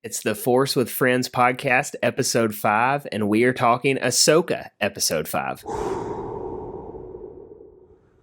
It's the Force with Friends podcast, episode 5, and we are talking Ahsoka, episode 5.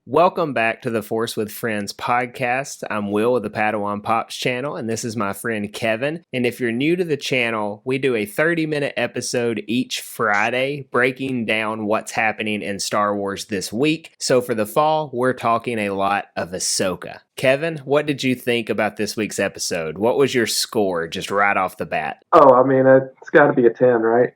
Welcome back to the Force with Friends podcast. I'm Will with the Padawan Pops channel, and this is my friend Kevin. And if you're new to the channel, we do a 30-minute episode each Friday, breaking down what's happening in Star Wars this week. So for the fall, we're talking a lot of Ahsoka. Kevin, what did you think about this week's episode? What was your score just right off the bat? Oh, I mean, it's got to be a 10, right?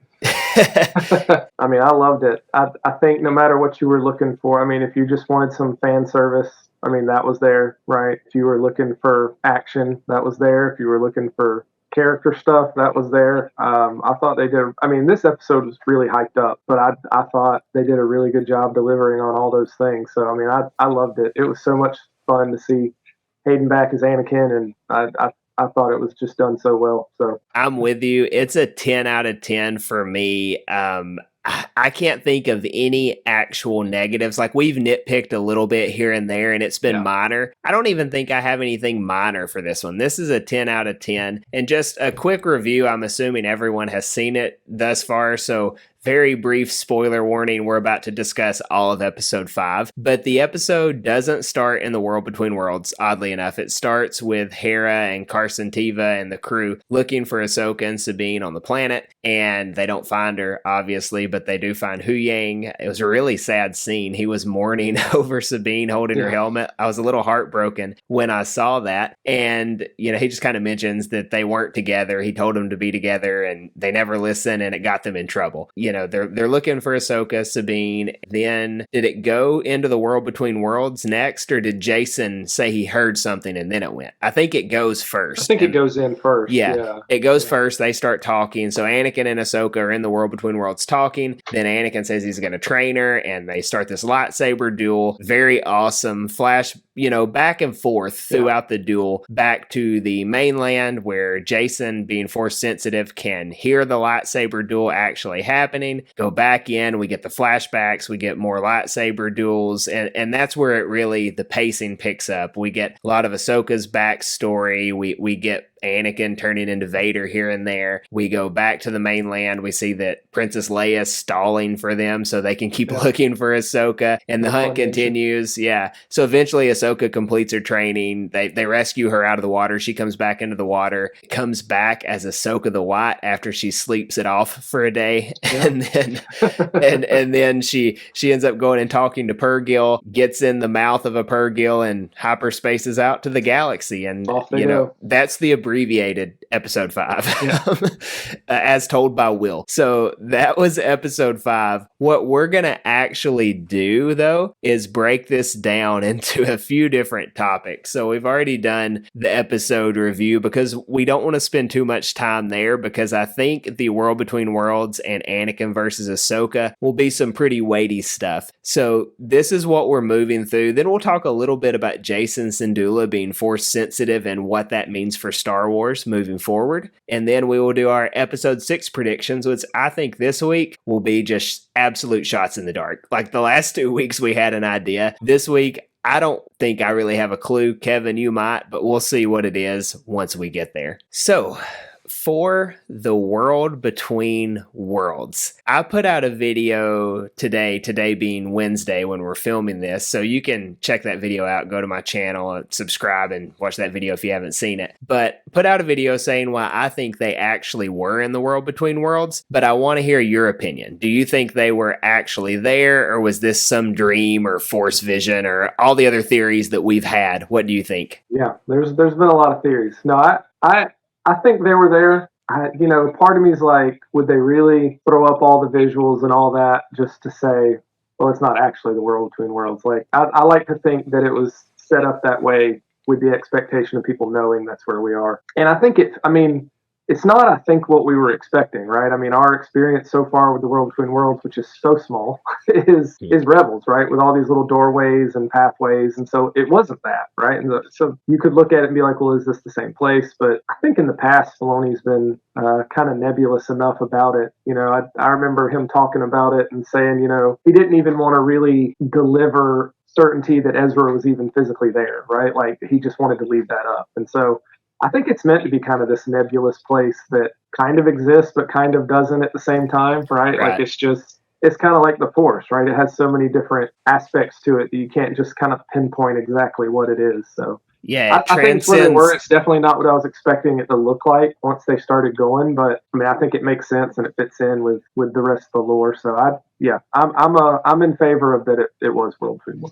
I mean, I loved it. I think no matter what you were looking for, I mean, if you just wanted some fan service, I mean, that was there, right? If you were looking for action, that was there. If you were looking for character stuff, that was there. I thought they did. I mean, this episode was really hyped up, but I thought they did a really good job delivering on all those things. So, I mean, I loved it. It was so much fun to see Hayden back as Anakin, and I thought it was just done so well. So I'm with you. It's a 10 out of 10 for me. I can't think of any actual negatives. Like, we've nitpicked a little bit here and there, and it's been minor. I don't even think I have anything minor for this one. This is a 10 out of 10. And just a quick review, I'm assuming everyone has seen it thus far, so very brief spoiler warning, we're about to discuss all of episode 5. But the episode doesn't start in the world between worlds, oddly enough. It starts with Hera and Carson Teva and the crew looking for Ahsoka and Sabine on the planet, and they don't find her, obviously, but they do find Huyang. It was a really sad scene. He was mourning over Sabine holding her helmet. I was a little heartbroken when I saw that. And, you know, he just kind of mentions that they weren't together. He told them to be together, and they never listened, and it got them in trouble. You know, they're looking for Ahsoka, Sabine. Then did it go into the world between worlds next, or did Jacen say he heard something and then it went? I think it goes first. I think it goes in first. Yeah. It goes first. They start talking. So Anakin and Ahsoka are in the world between worlds talking. Then Anakin says he's going to train her, and they start this lightsaber duel. Very awesome. Flash, you know, back and forth throughout the duel, back to the mainland where Jacen, being force sensitive, can hear the lightsaber duel actually happening. Go back in, we get the flashbacks, we get more lightsaber duels, and that's where it really, the pacing picks up. We get a lot of Ahsoka's backstory. We get Anakin turning into Vader here and there. We go back to the mainland. We see that Princess Leia is stalling for them so they can keep looking for Ahsoka, and the hunt continues. Yeah. So eventually Ahsoka completes her training. They rescue her out of the water. She comes back into the water, comes back as Ahsoka the White after she sleeps it off for a day. And then and then she ends up going and talking to Purrgil, gets in the mouth of a Purrgil, and hyperspaces out to the galaxy. And you know, that's the abbreviated episode 5 as told by Will. So that was episode 5. What we're gonna actually do, though, is break this down into a few different topics. So we've already done the episode review because we don't want to spend too much time there, because I think the world between worlds and Anakin versus Ahsoka will be some pretty weighty stuff. So this is what we're moving through. Then we'll talk a little bit about Jacen Syndulla being force sensitive and what that means for Star Wars moving forward. And then we will do our episode 6 predictions, which I think this week will be just absolute shots in the dark. Like the last 2 weeks we had an idea. This week, I don't think I really have a clue. Kevin, you might, but we'll see what it is once we get there. So, for the world between worlds, I put out a video today being Wednesday when we're filming this, so you can check that video out, go to my channel, subscribe, and watch that video if you haven't seen it. But put out a video saying why I think they actually were in the world between worlds, but I want to hear your opinion. Do you think they were actually there, or was this some dream or force vision or all the other theories that we've had? What do you think? Yeah, there's been a lot of theories. No, I think they were there. You know, part of me is like, would they really throw up all the visuals and all that just to say, well, it's not actually the world between worlds? Like, I like to think that it was set up that way with the expectation of people knowing that's where we are. And I think it's not, I think, what we were expecting, right? I mean, our experience so far with the world between worlds, which is so small, is Rebels, right? With all these little doorways and pathways. And so it wasn't that, right? And so you could look at it and be like, well, is this the same place? But I think in the past, Filoni's been kind of nebulous enough about it. You know, I remember him talking about it and saying, you know, he didn't even want to really deliver certainty that Ezra was even physically there, right? Like, he just wanted to leave that up. And so I think it's meant to be kind of this nebulous place that kind of exists but kind of doesn't at the same time, right? Like Right. it's kind of like the Force, right? It has so many different aspects to it that you can't just kind of pinpoint exactly what it is. So Yeah, it I think it's where they were. transcends. It's definitely not what I was expecting it to look like once they started going, but I mean, I think it makes sense and it fits in with the rest of the lore. So I'm in favor of that. It was World War One.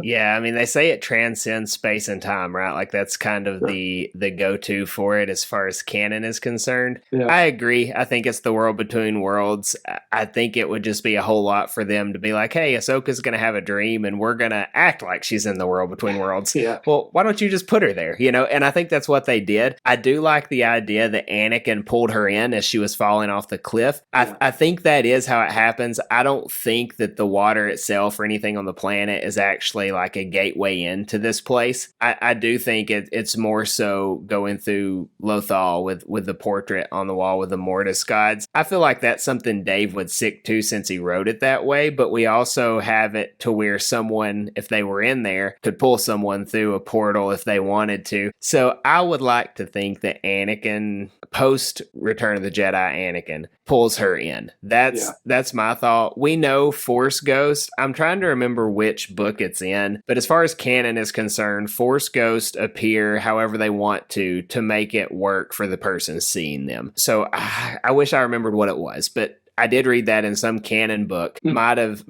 Yeah, I mean they say it transcends space and time, right? Like that's kind of Sure. the go-to for it as far as canon is concerned. Yeah. I agree. I think it's the world between worlds. I think it would just be a whole lot for them to be like, "Hey, Ahsoka's going to have a dream and we're going to act like she's in the world between worlds." Yeah. Well, why don't you just put her there, you know? And I think that's what they did. I do like the idea that Anakin pulled her in as she was falling off the cliff. I think that is how it happens. I don't think that the water itself or anything on the planet is actually like a gateway into this place. I do think it's more so going through Lothal with the portrait on the wall with the Mortis gods. I feel like that's something Dave would stick to since he wrote it that way, but we also have it to where someone, if they were in there, could pull someone through a portal if they wanted to. So I would like to think that Anakin, post Return of the Jedi Anakin, pulls her in. That's my thought. We know Force Ghost. I'm trying to remember which book it's in, but as far as canon is concerned, Force Ghosts appear however they want to make it work for the person seeing them. So I wish I remembered what it was, but I did read that in some canon book. Might have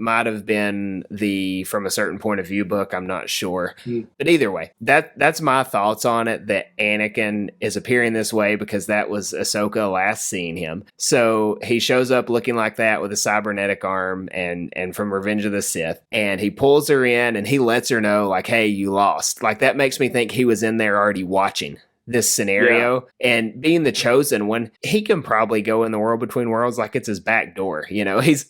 been the From a Certain Point of View book. I'm not sure. But either way, that's my thoughts on it. That Anakin is appearing this way because that was Ahsoka last seeing him. So he shows up looking like that with a cybernetic arm and from Revenge of the Sith, and he pulls her in and he lets her know like, "Hey, you lost." Like that makes me think he was in there already watching this scenario, and being the chosen one, he can probably go in the world between worlds like it's his back door. You know, he's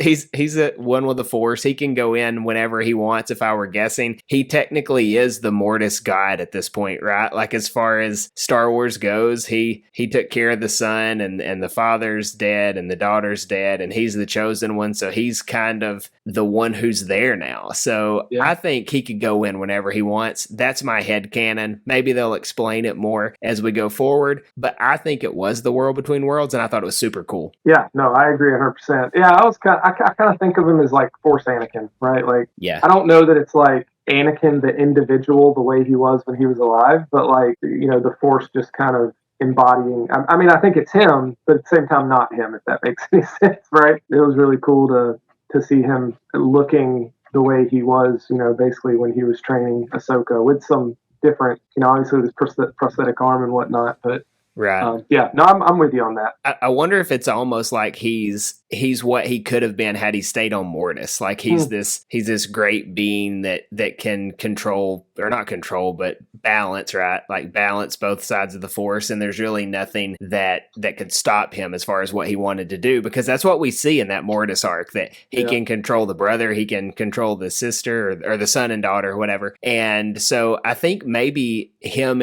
a one with the Force. He can go in whenever he wants. If I were guessing, he technically is the Mortis god at this point, right? Like as far as Star Wars goes, he took care of the son, and the father's dead and the daughter's dead, and he's the chosen one. So he's kind of the one who's there now. So I think he could go in whenever he wants. That's my headcanon. Maybe they'll explain it more as we go forward, but I think it was the world between worlds, and I thought it was super cool. Yeah, no, I agree 100%. Yeah, I kind of think of him as like Force Anakin, right? Like, yeah, I don't know that it's like Anakin the individual the way he was when he was alive, but like, you know, the Force just kind of embodying. I mean, I think it's him, but at the same time, not him. If that makes any sense, right? It was really cool to see him looking the way he was, you know, basically when he was training Ahsoka with some different, you know, obviously this prosthetic arm and whatnot, but right. I'm with you on that. I wonder if it's almost like he's what he could have been had he stayed on Mortis. Like he's this great being that can control, or not control, but balance, right? Like balance both sides of the Force, and there's really nothing that could stop him as far as what he wanted to do, because that's what we see in that Mortis arc, that he can control the brother, he can control the sister or the son and daughter or whatever. And so I think maybe him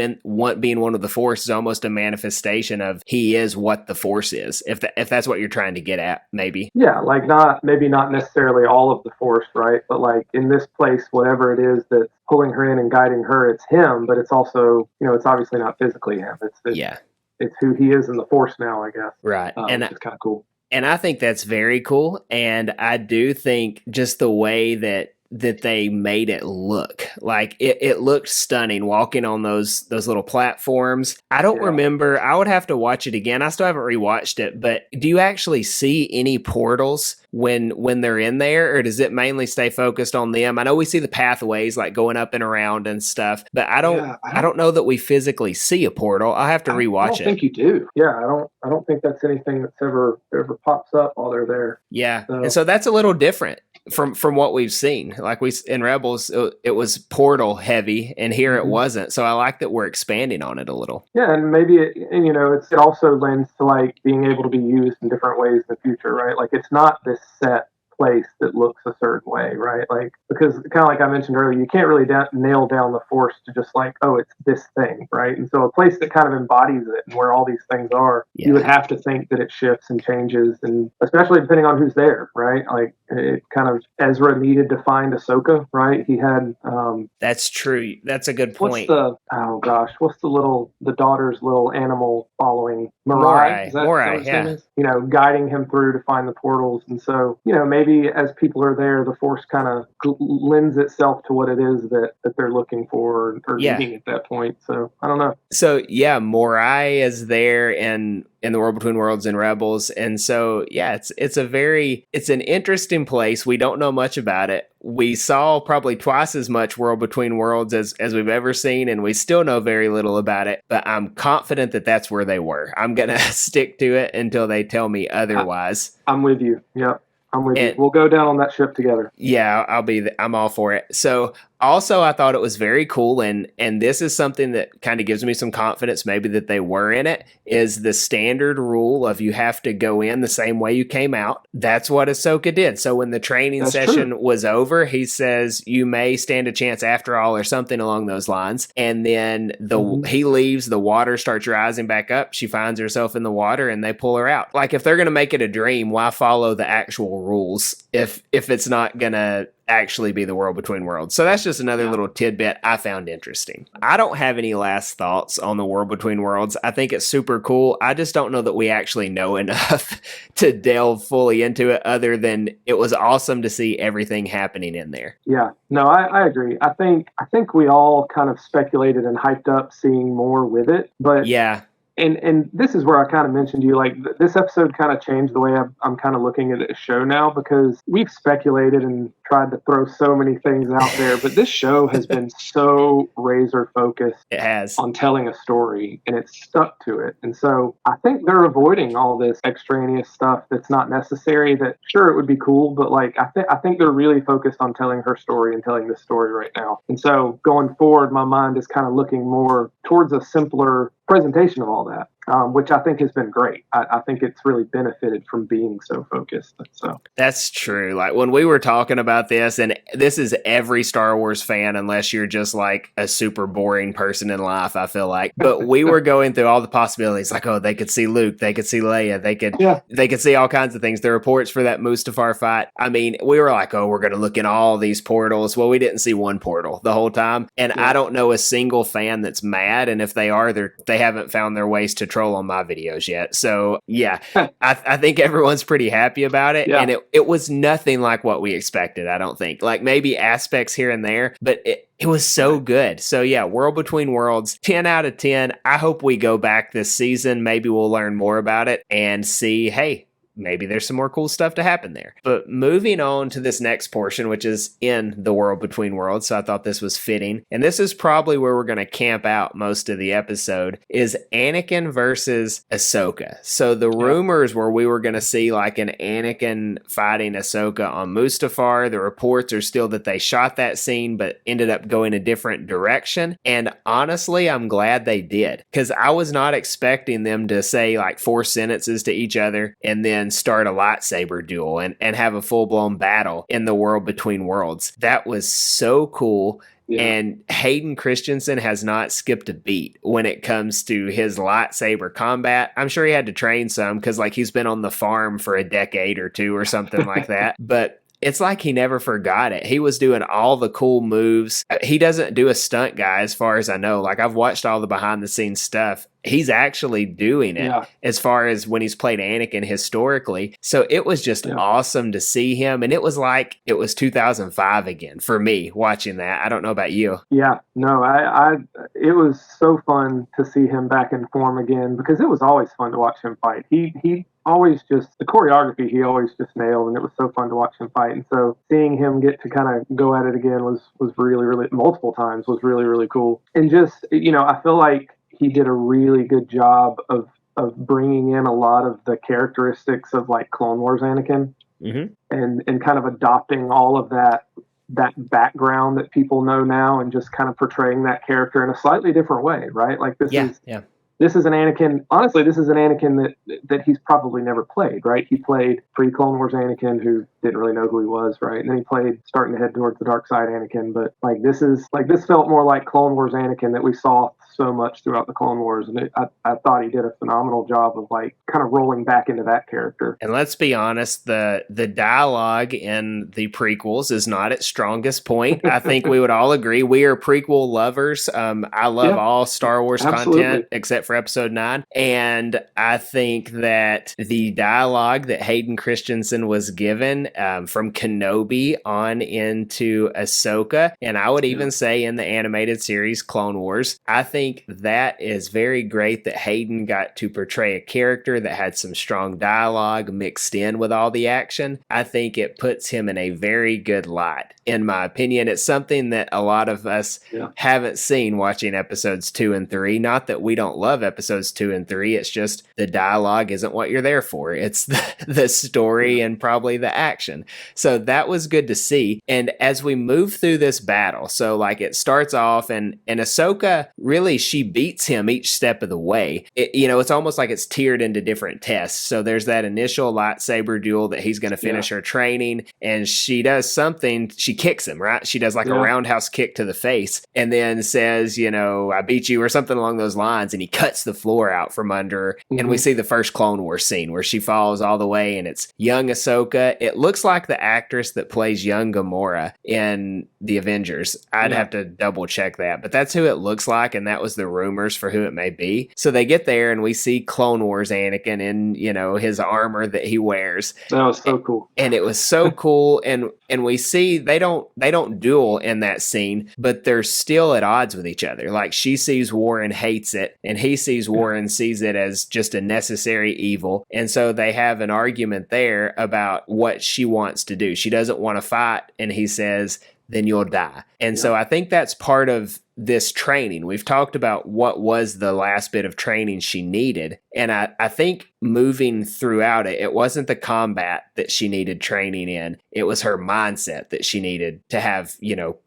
being one of the Force is almost a manifestation of he is what the Force is, if that's what you're trying to get at, maybe. Yeah, like not necessarily all of the Force, right? But like in this place, whatever it is that's pulling her in and guiding her, it's him, but it's also, you know, it's obviously not physically him. It's who he is in the Force now, I guess. Right. And it's kind of cool. And I think that's very cool. And I do think just the way that they made it look, like it looked stunning walking on those little platforms. I don't remember. I would have to watch it again. I still haven't rewatched it, but do you actually see any portals when they're in there, or does it mainly stay focused on them? I know we see the pathways like going up and around and stuff, but I don't know that we physically see a portal. I'll have to rewatch it. I don't think you do. Yeah, I don't think that's anything that's ever pops up while they're there. Yeah. And so that's a little different from what we've seen. Like in Rebels, it was portal heavy, and here it wasn't. So I like that we're expanding on it a little. Yeah, and maybe it also lends to like being able to be used in different ways in the future, right? Like it's not this set place that looks a certain way, right? Like, because kind of like I mentioned earlier, you can't really nail down the Force to just like, oh, it's this thing, right? And so a place that kind of embodies it and where all these things are, you would have to think that it shifts and changes, and especially depending on who's there, right? Like, it kind of, Ezra needed to find Ahsoka, right? He had that's true. That's a good point. What's the daughter's little animal following Morai? Is that what his name is? You know, guiding him through to find the portals. And so, you know, maybe as people are there, the Force kind of lends itself to what it is that they're looking for or needing at that point. So I don't know. So yeah, Morai is there in the World Between Worlds and Rebels, and so yeah, it's an interesting place. We don't know much about it. We saw probably twice as much World Between Worlds as we've ever seen, and we still know very little about it. But I'm confident that that's where they were. I'm gonna stick to it until they tell me otherwise. I'm with you. Yep. I'm with you. We'll go down on that ship together. Yeah, I'm all for it. So also, I thought it was very cool, and this is something that kind of gives me some confidence maybe that they were in it, is the standard rule of you have to go in the same way you came out. That's what Ahsoka did. So when the training session was over, he says, you may stand a chance after all, or something along those lines. And then he leaves, the water starts rising back up. She finds herself in the water, and they pull her out. Like, if they're going to make it a dream, why follow the actual rules if it's not going to actually be the World Between Worlds? So that's just another little tidbit I found interesting. I don't have any last thoughts on the World Between Worlds. I think it's super cool. I just don't know that we actually know enough to delve fully into it, other than it was awesome to see everything happening in there. Yeah, no, I agree. I think we all kind of speculated and hyped up seeing more with it, but yeah. And this is where I kind of mentioned to you, like, this episode kind of changed the way I'm kind of looking at the show now, because we've speculated and tried to throw so many things out there, but this show has been so razor focused on telling a story, and it's stuck to it. And so I think they're avoiding all this extraneous stuff that's not necessary. That, sure, it would be cool, but like, I think they're really focused on telling her story and telling this story right now. And so going forward, my mind is kind of looking more towards a simpler presentation of all that, which I think has been great. I think it's really benefited from being so focused. So that's true. Like, when we were talking about this, and this is every Star Wars fan, unless you're just like a super boring person in life, I feel like. But we were going through all the possibilities, like, oh, they could see Luke, they could see Leia, they could see all kinds of things. The reports for that Mustafar fight. I mean, we were like, oh, we're going to look in all these portals. Well, we didn't see one portal the whole time, and I don't know a single fan that's mad. And if they are, they haven't found their ways to troll on my videos yet. So yeah, I think everyone's pretty happy about it. And it was nothing like what we expected, I don't think. Like, maybe aspects here and there, but it was so good. So yeah, World Between Worlds, 10 out of 10. I hope we go back this season. Maybe we'll learn more about it and see, hey, maybe there's some more cool stuff to happen there. But moving on to this next portion, which is in the World Between Worlds, so I thought this was fitting. And this is probably where we're going to camp out most of the episode, is Anakin versus Ahsoka. So the rumors were we were going to see like an Anakin fighting Ahsoka on Mustafar. The reports are still that they shot that scene, but ended up going a different direction. And honestly, I'm glad they did, because I was not expecting them to say like 4 sentences to each other and then start a lightsaber duel and have a full-blown battle in the World Between Worlds. That was so cool. Yeah. And Hayden Christensen has not skipped a beat when it comes to his lightsaber combat. I'm sure he had to train some, because like, he's been on the farm for a decade or two or something like that. But it's like he never forgot it. He was doing all the cool moves. He doesn't do a stunt guy, as far as I know. Like, I've watched all the behind the scenes stuff. He's actually doing it as far as when he's played Anakin historically. So it was just awesome to see him. And it was like it was 2005 again for me watching that. I don't know about you. Yeah, no, it was so fun to see him back in form again, because it was always fun to watch him fight. He always just, the choreography, he always just nailed, and it was so fun to watch him fight. And so seeing him get to kind of go at it again was really, really, multiple times, was really, really cool. And just, I feel like he did a really good job of bringing in a lot of the characteristics of like Clone Wars Anakin, and kind of adopting all of that background that people know now, and just kind of portraying that character in a slightly different way, right? Like, this this is an Anakin. Honestly, this is an Anakin that he's probably never played, right? He played pre-Clone Wars Anakin, who didn't really know who he was, right? And then he played starting to head towards the dark side Anakin. But this felt more like Clone Wars Anakin that we saw so much throughout the Clone Wars, and I thought he did a phenomenal job of like kind of rolling back into that character. And let's be honest, the dialogue in the prequels is not its strongest point. I think we would all agree. We are prequel lovers. I love all Star Wars content except for Episode 9, and I think that the dialogue that Hayden Christensen was given from Kenobi on into Ahsoka, and I would even say in the animated series Clone Wars, I think that is very great that Hayden got to portray a character that had some strong dialogue mixed in with all the action. I think it puts him in a very good light. In my opinion, it's something that a lot of us haven't seen watching episodes 2 and 3. Not that we don't love episodes 2 and 3. It's just the dialogue isn't what you're there for. It's the story and probably the action. So that was good to see. And as we move through this battle, so like it starts off and Ahsoka really, she beats him each step of the way. It's almost like it's tiered into different tests. So there's that initial lightsaber duel that he's going to finish her training, and she does something. She kicks him, right? She does like a roundhouse kick to the face and then says, I beat you or something along those lines. And he cuts the floor out from under her. Mm-hmm. And we see the first Clone Wars scene where she falls all the way and it's young Ahsoka. It looks like the actress that plays young Gamora in the Avengers. I'd have to double check that, but that's who it looks like. And that was the rumors for who it may be. So they get there and we see Clone Wars Anakin in, his armor that he wears. That was so cool. And it was so cool. And we see they don't duel in that scene, but they're still at odds with each other. Like she sees war and hates it, and he sees war and sees it as just a necessary evil. And so they have an argument there about what she wants to do. She doesn't want to fight, and he says, then you'll die. And so I think that's part of this training. We've talked about what was the last bit of training she needed. And I think moving throughout it, it wasn't the combat that she needed training in. It was her mindset that she needed to have,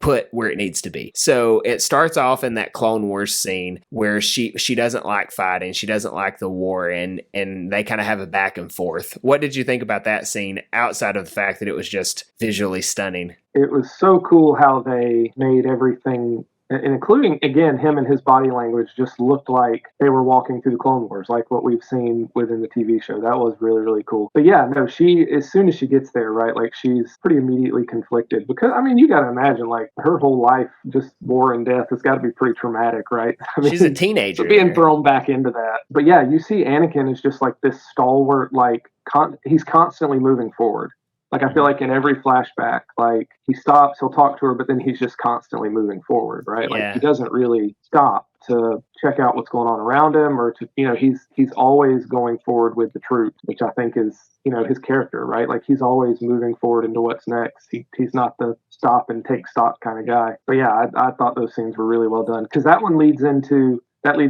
put where it needs to be. So it starts off in that Clone Wars scene where she doesn't like fighting. She doesn't like the war, and they kind of have a back and forth. What did you think about that scene outside of the fact that it was just visually stunning? It was so cool how they made everything, and including, again, him and his body language just looked like they were walking through the Clone Wars, like what we've seen within the TV show. That was really, really cool. But yeah, no, as soon as she gets there, right, like she's pretty immediately conflicted because, you got to imagine, like her whole life, just war and death, has got to be pretty traumatic, right? She's a teenager. So being thrown back into that. But yeah, you see Anakin is just like this stalwart, like he's constantly moving forward. Like, I feel like in every flashback, like, he stops, he'll talk to her, but then he's just constantly moving forward, right? Like, he doesn't really stop to check out what's going on around him or to, he's always going forward with the truth, which I think is, his character, right? Like, he's always moving forward into what's next. He's not the stop and take stock kind of guy. But yeah, I thought those scenes were really well done because that one leads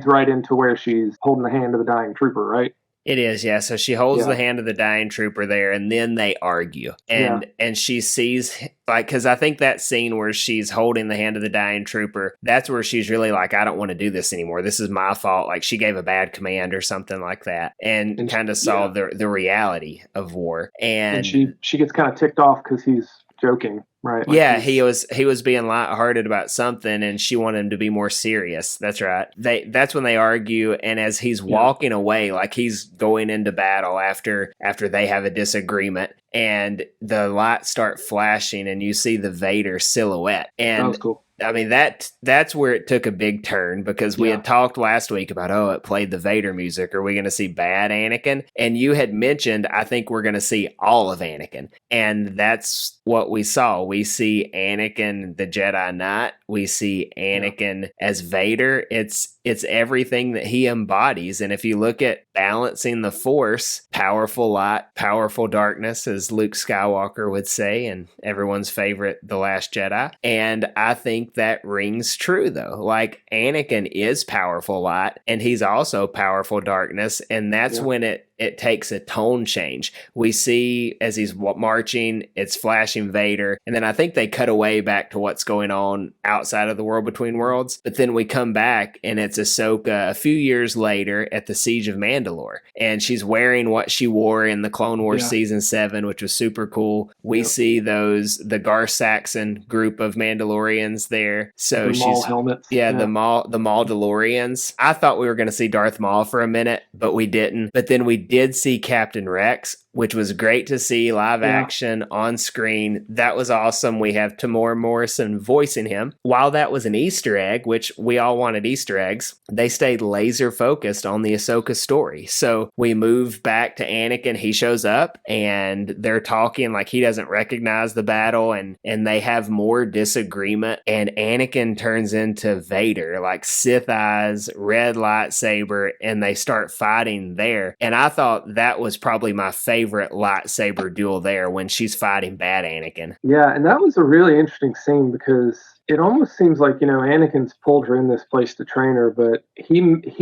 right into where she's holding the hand of the dying trooper, right? It is, yeah. So she holds the hand of the dying trooper there, and then they argue. And she sees, like, because I think that scene where she's holding the hand of the dying trooper, that's where she's really like, I don't want to do this anymore. This is my fault. Like, she gave a bad command or something like that, and kind of saw the reality of war. And she gets kind of ticked off because he's joking. Right. Like he was being lighthearted about something, and she wanted him to be more serious. That's right. That's when they argue, and as he's walking away, like he's going into battle after they have a disagreement, and the lights start flashing, and you see the Vader silhouette. And that was cool. That's where it took a big turn because we had talked last week about, it played the Vader music. Are we going to see bad Anakin? And you had mentioned, I think we're going to see all of Anakin. And that's what we saw. We see Anakin, the Jedi Knight. We see Anakin as Vader. It's everything that he embodies. And if you look at balancing the Force, powerful light, powerful darkness, as Luke Skywalker would say, and everyone's favorite, The Last Jedi. And I think that rings true, though. Like, Anakin is powerful light, and he's also powerful darkness. And that's when it it takes a tone change. We see as he's marching, it's flashing Vader. And then I think they cut away back to what's going on outside of the World Between Worlds. But then we come back and it's Ahsoka a few years later at the Siege of Mandalore. And she's wearing what she wore in the Clone Wars Season 7, which was super cool. We see the Gar Saxon group of Mandalorians there. So the Maul helmets. The Maul-Delorians. I thought we were going to see Darth Maul for a minute, but we didn't. But then we did see Captain Rex, which was great to see live action on screen. That was awesome. We have Tamora Morrison voicing him. While that was an Easter egg, which we all wanted Easter eggs, they stayed laser focused on the Ahsoka story. So we moved back to Anakin. He shows up and they're talking like he doesn't recognize the battle, and they have more disagreement. And Anakin turns into Vader, like Sith eyes, red lightsaber, and they start fighting there. And I thought that was probably my favorite lightsaber duel there, when she's fighting bad Anakin. Yeah, and that was a really interesting scene because it almost seems like, Anakin's pulled her in this place to train her, but he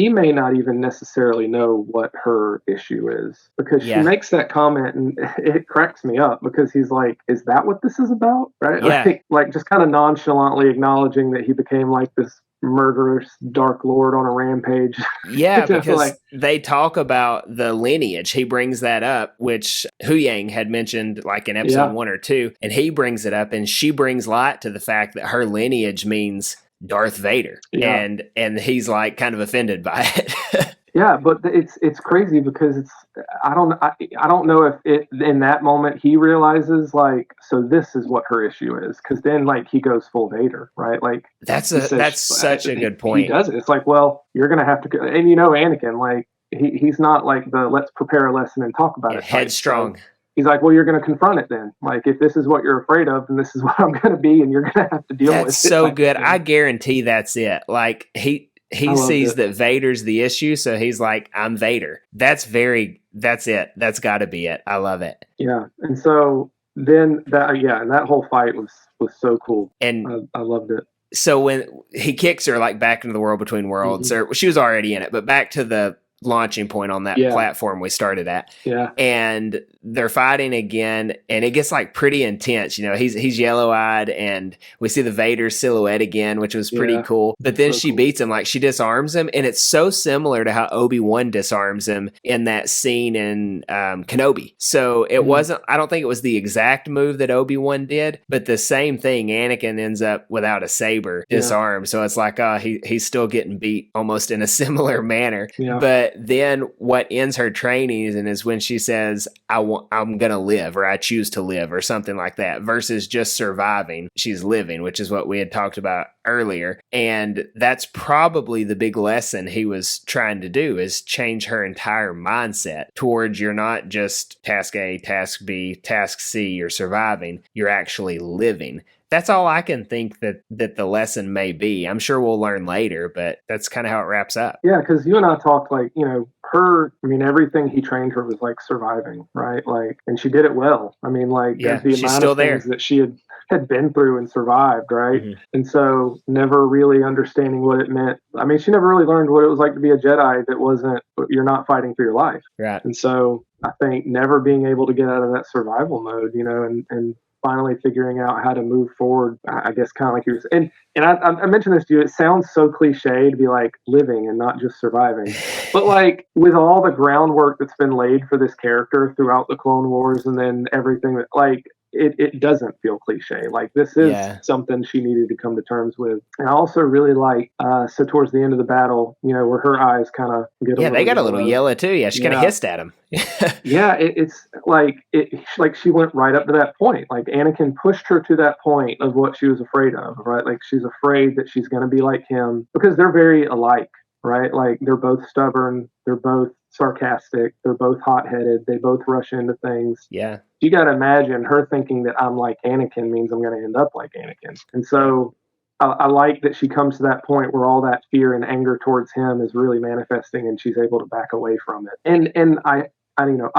may not even necessarily know what her issue is, because she makes that comment and it cracks me up, because he's like, is that what this is about? Right? Yeah. Like just kind of nonchalantly acknowledging that he became like this murderous Dark Lord on a rampage. Yeah, because they talk about the lineage. He brings that up, which Huyang had mentioned like in episode 1 or 2, and he brings it up, and she brings light to the fact that her lineage means Darth Vader. And he's like kind of offended by it. Yeah, but it's crazy because I don't know if it in that moment he realizes like, so this is what her issue is, because then like he goes full Vader, right? Like that's such a good point. He does it. It's like, well, you're gonna have to, and Anakin, like he's not like the let's prepare a lesson and talk about it. Headstrong. He's like, well, you're going to confront it then. Like, if this is what you're afraid of, then this is what I'm going to be, and you're going to have to deal with it. That's so good. I guarantee that's it. Like he sees that Vader's the issue, so he's like, I'm Vader. That's it. That's got to be it. I love it. Yeah. And so then that whole fight was so cool. And I loved it. So when he kicks her like back into the World Between Worlds, or she was already in it, but back to the launching point on that platform we started at. Yeah. And they're fighting again, and it gets like pretty intense. He's yellow-eyed, and we see the Vader silhouette again, which was pretty cool. But then she beats him, like she disarms him, and it's so similar to how Obi-Wan disarms him in that scene in Kenobi. So it wasn't, I don't think it was the exact move that Obi-Wan did, but the same thing. Anakin ends up without a saber, disarmed. So it's like, he's still getting beat almost in a similar manner. Yeah. But then what ends her training is when she says, I'm going to live, or I choose to live, or something like that, versus just surviving. She's living, which is what we had talked about earlier. And that's probably the big lesson he was trying to do, is change her entire mindset towards, you're not just task A, task B, task C, you're surviving, you're actually living. That's all I can think that the lesson may be. I'm sure we'll learn later, but that's kind of how it wraps up. Yeah, because you and I talked like, everything he trained her was like surviving, right? Like, and she did it well. I mean, like the amount of things that she had been through and survived, right? Mm-hmm. And so never really understanding what it meant. I mean, she never really learned what it was like to be a Jedi that wasn't, you're not fighting for your life. Right. And so I think never being able to get out of that survival mode, and finally figuring out how to move forward, I guess, kind of like you were saying. And I mentioned this to you, it sounds so cliche to be like living and not just surviving. But like with all the groundwork that's been laid for this character throughout the Clone Wars, and then everything that, like, it doesn't feel cliche. Like, this is something she needed to come to terms with. And I also really like, so towards the end of the battle, where her eyes kind of get they got a little yellow too. Yeah, she kind of hissed at him. Yeah, it's like she went right up to that point. Like, Anakin pushed her to that point of what she was afraid of, right? Like, she's afraid that she's going to be like him, because they're very alike, right? Like, they're both stubborn, they're both sarcastic, they're both hot-headed, they both rush into things. Yeah. You got to imagine her thinking that I'm like Anakin means I'm going to end up like Anakin. And so I like that she comes to that point where all that fear and anger towards him is really manifesting, and she's able to back away from it. And I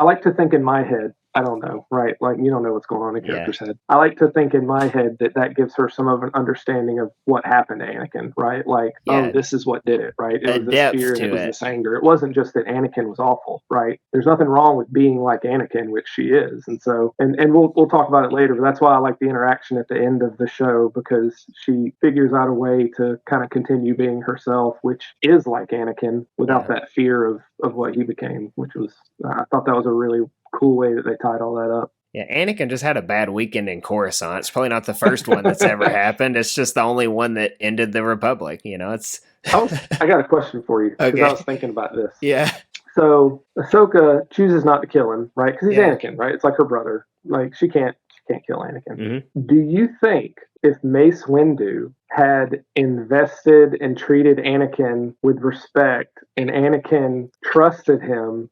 like to think in my head, I don't know, right? Like, you don't know what's going on in a Yeah. character's head. I like to think in my head that gives her some of an understanding of what happened to Anakin, right? Like, Yeah. oh, this is what did it, right? It A was this depth fear and to it was it. this anger. It wasn't just that Anakin was awful, right? There's nothing wrong with being like Anakin, which she is. And so, and we'll talk about it later, but that's why I like the interaction at the end of the show, because she figures out a way to kind of continue being herself, which is like Anakin without that fear of what he became, which was, I thought that was a really cool way that they tied all that up. Yeah, Anakin just had a bad weekend in Coruscant. It's probably not the first one that's ever happened. It's just the only one that ended the Republic. You know, it's. I got a question for you, because Okay. I was thinking about this. Yeah. So Ahsoka chooses not to kill him, right? Because he's Yeah. Anakin, right? It's like her brother. Like, she can't kill Anakin. Mm-hmm. Do you think if Mace Windu had invested and treated Anakin with respect, and Anakin trusted him,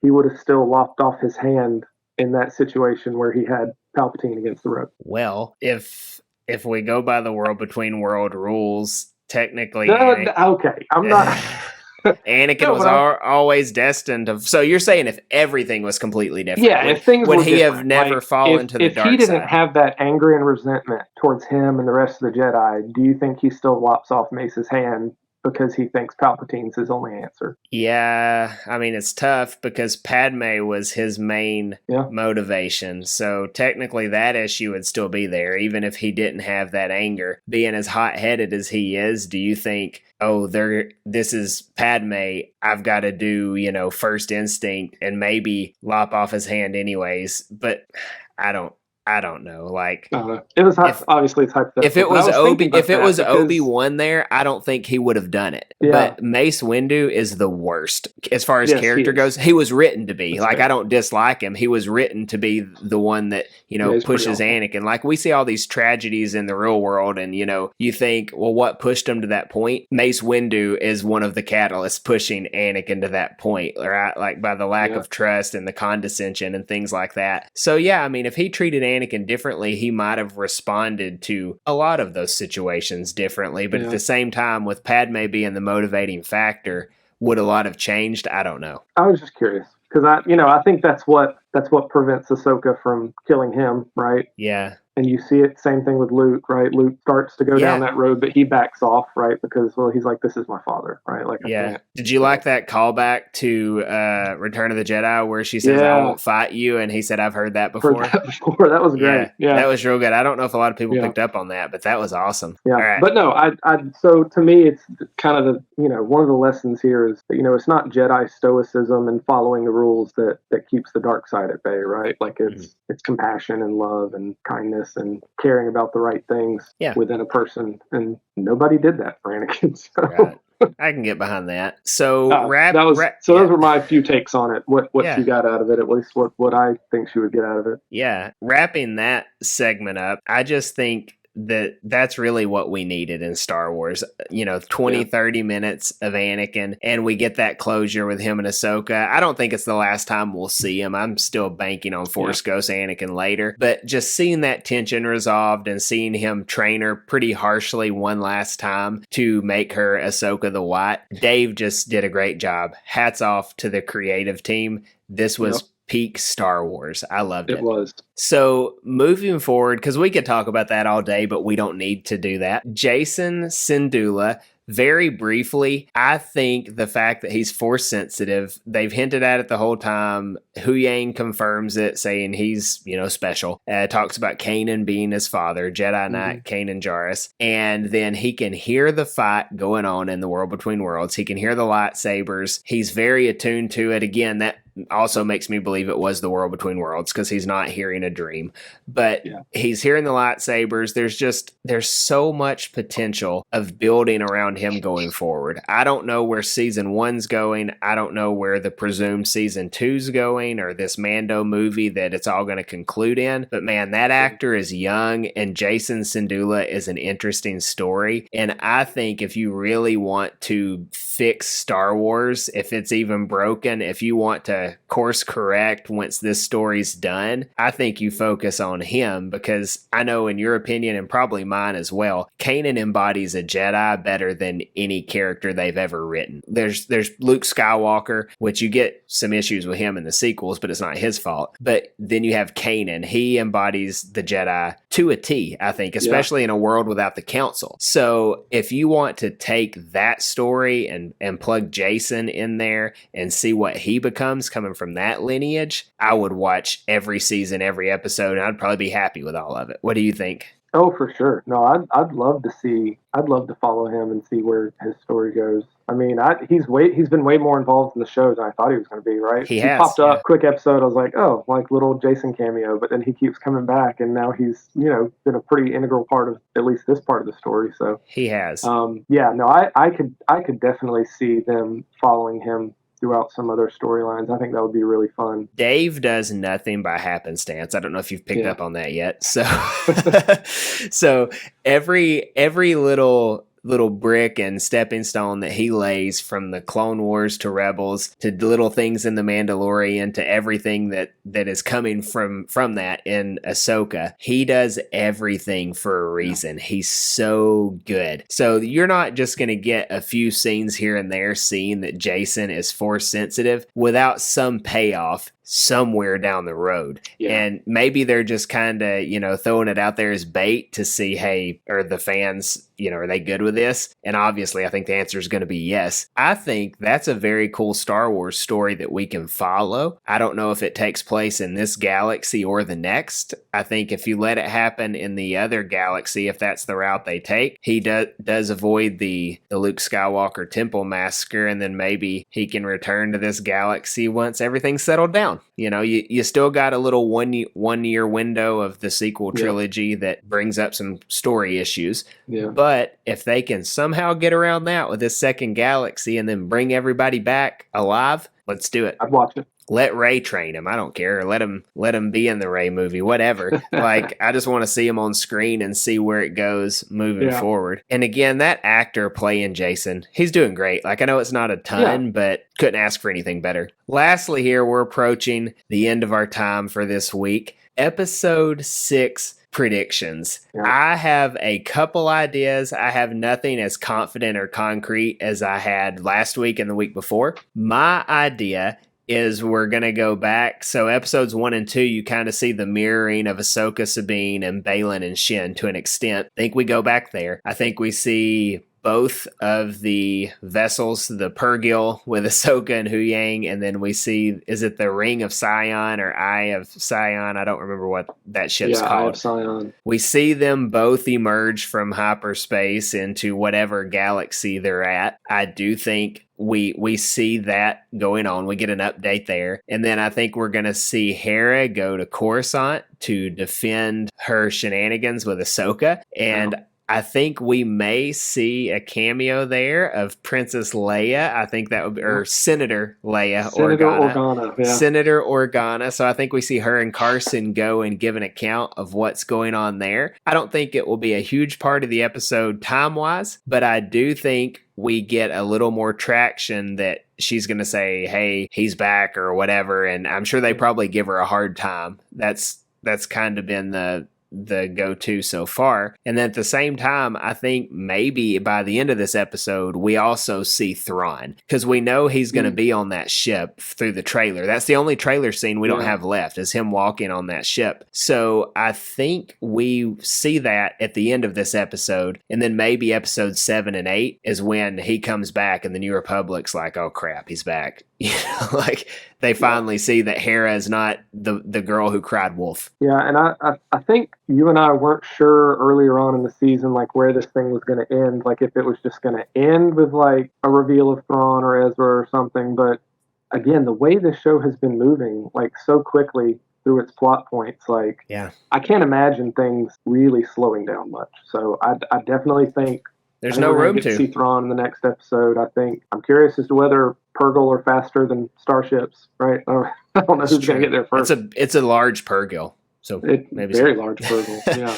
he would have still lopped off his hand in that situation where he had Palpatine against the rope? Well, if we go by the World Between World rules, technically, okay, I'm not. Anakin was always destined to. So you're saying if everything was completely different, yeah, if things would were he different, have never fallen to the dark side? If he didn't have that anger and resentment towards him and the rest of the Jedi, do you think he still lops off Mace's hand because he thinks Palpatine's his only answer? Yeah, I mean, it's tough because Padme was his main motivation. So technically that issue would still be there, even if he didn't have that anger. Being as hot-headed as he is, do you think, oh, this is Padme, I've got to do, first instinct and maybe lop off his hand anyways? But I don't know. Like, it was obviously it's hypothetical. If it was Obi-Wan there, I don't think he would have done it. Yeah. But Mace Windu is the worst as far as character goes. He was written to be. That's I don't dislike him. He was written to be the one that pushes Anakin. Like, we see all these tragedies in the real world, and you think, well, what pushed him to that point? Mace Windu is one of the catalysts pushing Anakin to that point, right? Like, by the lack of trust and the condescension and things like that. So yeah, I mean, if he treated Anakin differently, he might have responded to a lot of those situations differently. But at the same time, with Padme being the motivating factor, would a lot have changed? I don't know. I was just curious because I think that's what prevents Ahsoka from killing him, right? Yeah. And you see it, same thing with Luke, right? Luke starts to go down that road, but he backs off, right? Because, well, he's like, this is my father, right? Like, Did you like that callback to Return of the Jedi where she says, I won't fight you? And he said, I've heard that before. That was great. Yeah. That was real good. I don't know if a lot of people picked up on that, but that was awesome. Yeah. All right. But no, so to me, it's kind of one of the lessons here is that, it's not Jedi stoicism and following the rules that keeps the dark side at bay, right? Like, it's compassion and love and kindness and caring about the right things within a person, and nobody did that for Anakin. So. Right. I can get behind that. So those were my few takes on it. What she got out of it, at least what I think she would get out of it. Yeah, wrapping that segment up, I just think that's really what we needed in Star Wars. 30 minutes of Anakin, and we get that closure with him and Ahsoka. I don't think it's the last time we'll see him. I'm still banking on Force Ghost Anakin later, but just seeing that tension resolved and seeing him train her pretty harshly one last time to make her Ahsoka the White. Dave just did a great job. Hats off to the creative team. This was peak Star Wars. I loved it. It was. So moving forward, because we could talk about that all day, but we don't need to do that. Jacen Syndulla, very briefly, I think the fact that he's Force sensitive, they've hinted at it the whole time. Huyang confirms it, saying he's, special. Talks about Kanan being his father, Jedi Knight Kanan Jarrus. And then he can hear the fight going on in the World Between Worlds. He can hear the lightsabers. He's very attuned to it. Again, that also makes me believe it was the World Between Worlds because he's not hearing a dream. But he's hearing the lightsabers. There's so much potential of building around him going forward. I don't know where season 1's going. I don't know where the presumed season 2's going or this Mando movie that it's all going to conclude in. But man, that actor is young, and Jacen Syndulla is an interesting story. And I think if you really want to fix Star Wars, if it's even broken, if you want to course correct once this story's done, I think you focus on him, because I know in your opinion, and probably mine as well, Kanan embodies a Jedi better than any character they've ever written. There's Luke Skywalker, which you get some issues with him in the sequels, but it's not his fault. But then you have Kanan. He embodies the Jedi to a T, I think, especially in a world without the Council. So if you want to take that story and plug Jacen in there and see what he becomes coming from that lineage, I would watch every season, every episode, and I'd probably be happy with all of it. What do you think? Oh, for sure. No, I'd love to follow him and see where his story goes. I mean, he's been way more involved in the show than I thought he was going to be, right? He has, popped up, quick episode. I was like, oh, like little Jacen cameo, but then he keeps coming back, and now he's, been a pretty integral part of at least this part of the story. So he has. I could definitely see them following him throughout some other storylines. I think that would be really fun. Dave does nothing by happenstance. I don't know if you've picked up on that yet. So, so every little brick and stepping stone that he lays, from the Clone Wars to Rebels to little things in the Mandalorian to everything that is coming from that in Ahsoka, he does everything for a reason. He's so good. So you're not just going to get a few scenes here and there seeing that Jacen is Force sensitive without some payoff somewhere down the road. And maybe they're just kind of, throwing it out there as bait to see, hey, are the fans, are they good with this? And obviously I think the answer is going to be yes. I think that's a very cool Star Wars story that we can follow. I don't know if it takes place in this galaxy or the next. I think if you let it happen in the other galaxy, if that's the route they take, he does avoid the Luke Skywalker temple massacre, and then maybe he can return to this galaxy once everything's settled down. You still got a little one year window of the sequel trilogy that brings up some story issues. Yeah. But if they can somehow get around that with this second galaxy and then bring everybody back alive, let's do it. I'd watch it. Let Rey train him. I don't care. Let him be in the Rey movie, whatever. Like, I just want to see him on screen and see where it goes moving forward. And again, that actor playing Jacen, he's doing great. Like, I know it's not a ton, but couldn't ask for anything better. Lastly, here, we're approaching the end of our time for this week. Episode 6 predictions. Yeah. I have a couple ideas. I have nothing as confident or concrete as I had last week and the week before. My idea is we're going to go back. So episodes 1 and 2, you kind of see the mirroring of Ahsoka, Sabine, and Baylan and Shin to an extent. I think we go back there. I think we see both of the vessels, the Purgil with Ahsoka and Huyang, and then we see, is it the Ring of Sion or Eye of Sion? I don't remember what that ship's called. Eye of Sion. We see them both emerge from hyperspace into whatever galaxy they're at. I do think we see that going on. We get an update there. And then I think we're going to see Hera go to Coruscant to defend her shenanigans with Ahsoka. And I think we may see a cameo there of Princess Leia. I think that would be, or Senator Leia Organa. Senator Organa. So I think we see her and Carson go and give an account of what's going on there. I don't think it will be a huge part of the episode time-wise, but I do think we get a little more traction that she's going to say, hey, he's back or whatever. And I'm sure they probably give her a hard time. That's kind of been the go-to so far. And then at the same time, I think maybe by the end of this episode, we also see Thrawn, because we know he's going to be on that ship through the trailer. That's the only trailer scene we don't have left, is him walking on that ship. So I think we see that at the end of this episode, and then maybe episode 7 and 8 is when he comes back and the New Republic's like, oh crap, he's back. Like they finally see that Hera is not the girl who cried wolf. Yeah, and I think you and I weren't sure earlier on in the season, like where this thing was going to end, like if it was just going to end with like a reveal of Thrawn or Ezra or something. But again, the way this show has been moving like so quickly through its plot points, like I can't imagine things really slowing down much. So I definitely think there's no room to see Thrawn in the next episode. I think I'm curious as to whether Purgil are faster than starships, right? I don't know who's going to get there first. It's a large Purgil, so maybe very large Purgil.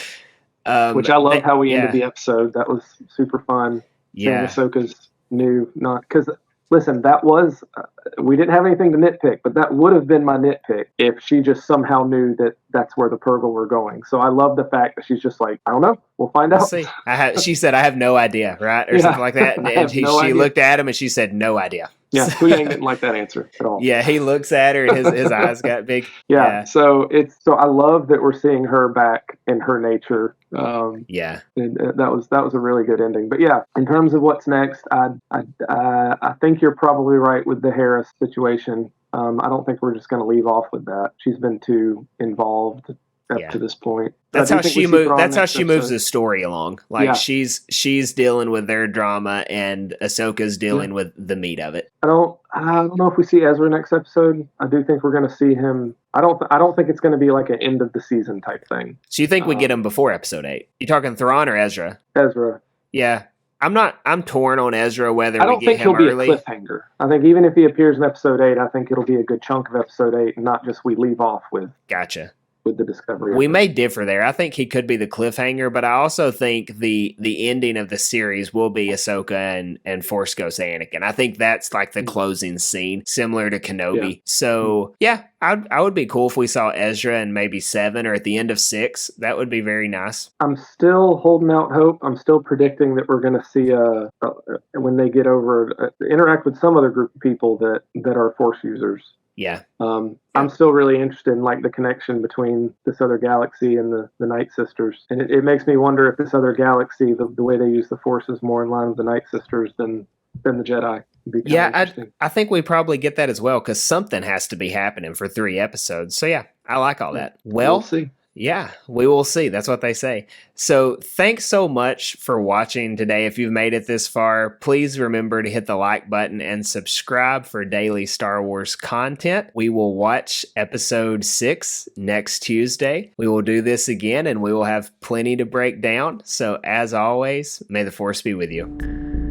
Yeah, which I love how we ended the episode. That was super fun. Yeah, Ahsoka's new, not because listen, that was, we didn't have anything to nitpick, but that would have been my nitpick if she just somehow knew that that's where the Purgle were going. So I love the fact that she's just like, I don't know, we'll find out. See, she said, I have no idea, right? Or something like that. And she looked at him and she said, no idea. Yeah, Huyang didn't like that answer at all. Yeah, he looks at her and his eyes got big. Yeah, so I love that we're seeing her back in her nature. Yeah, and that was a really good ending. But yeah, in terms of what's next, I think you're probably right with the Harris situation. I don't think we're just going to leave off with that. She's been too involved up to this point. That's how she moves. That's how she moves the story along. Like she's dealing with their drama, and Ahsoka's dealing with the meat of it. I don't know if we see Ezra next episode. I do think we're going to see him. I don't think it's going to be like an end of the season type thing. So you think we get him before episode 8? You talking Thrawn or Ezra? Ezra. Yeah. I'm torn on Ezra whether I don't we get think him he'll early. Be a cliffhanger. I think even if he appears in episode 8, I think it'll be a good chunk of episode 8 and not just we leave off with. Gotcha. With the discovery. We may differ there. I think he could be the cliffhanger, but I also think the ending of the series will be Ahsoka and Force Ghost Anakin. I think that's like the closing scene, similar to Kenobi. Yeah. So yeah, I would be cool if we saw Ezra in maybe 7 or at the end of 6. That would be very nice. I'm still holding out hope. I'm still predicting that we're going to see when they get over interact with some other group of people that are Force users. Yeah. I'm still really interested in like the connection between this other galaxy and the Night Sisters. And it makes me wonder if this other galaxy, the way they use the Force is more in line with the Night Sisters than the Jedi. Yeah, I think we probably get that as well, because something has to be happening for 3 episodes. So yeah, I like all that. Well, we'll see. Yeah, we will see. That's what they say. So thanks so much for watching today. If you've made it this far, please remember to hit the like button and subscribe for daily Star Wars content. We will watch episode 6 next Tuesday. We will do this again and we will have plenty to break down. So as always, may the Force be with you.